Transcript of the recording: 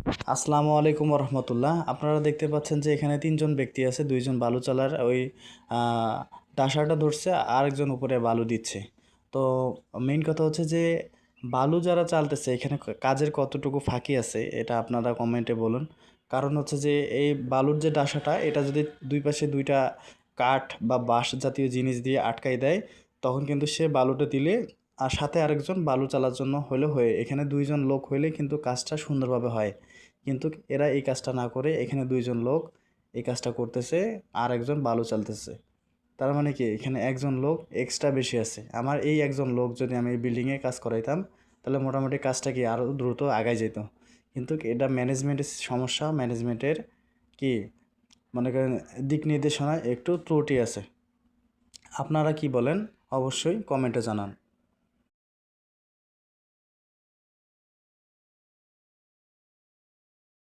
আসসালামু আলাইকুম রহমতুল্লাহ। আপনারা দেখতে পাচ্ছেন যে এখানে তিনজন ব্যক্তি আছে, দুইজন বালু চালার ওই ডাসাটা ধরছে, আরেকজন উপরে বালু দিচ্ছে। তো মেইন কথা হচ্ছে যে বালু যারা চালতেছে এখানে কাজের কতটুকু ফাঁকি আছে এটা আপনারা কমেন্টে বলুন। কারণ হচ্ছে যে এই বালুর যে ডাসাটা এটা যদি দুই পাশে দুইটা কাঠ বা বাঁশ জাতীয় জিনিস দিয়ে আটকাই দেয়, তখন কিন্তু সে বালুটা দিলে আর সাথে আরেকজন বালু চালার জন্য হলে হয়ে এখানে দুইজন লোক হইলে কিন্তু কাজটা সুন্দরভাবে হয়। কিন্তু এরা এই কাজটা না করে এখানে দুইজন লোক এই কাজটা করতেছে, আর একজন বালু চালতেছে। তার মানে কি এখানে একজন লোক এক্সট্রা বেশি আছে। আমার এই একজন লোক যদি আমি এই বিল্ডিংয়ে কাজ করাইতাম তাহলে মোটামুটি কাজটা কি আরও দ্রুত আগায় যেত। কিন্তু এটা ম্যানেজমেন্টের সমস্যা, ম্যানেজমেন্টের কি মনে করেন দিক নির্দেশনায় একটু ত্রুটি আছে। আপনারা কি বলেন অবশ্যই কমেন্টে জানান।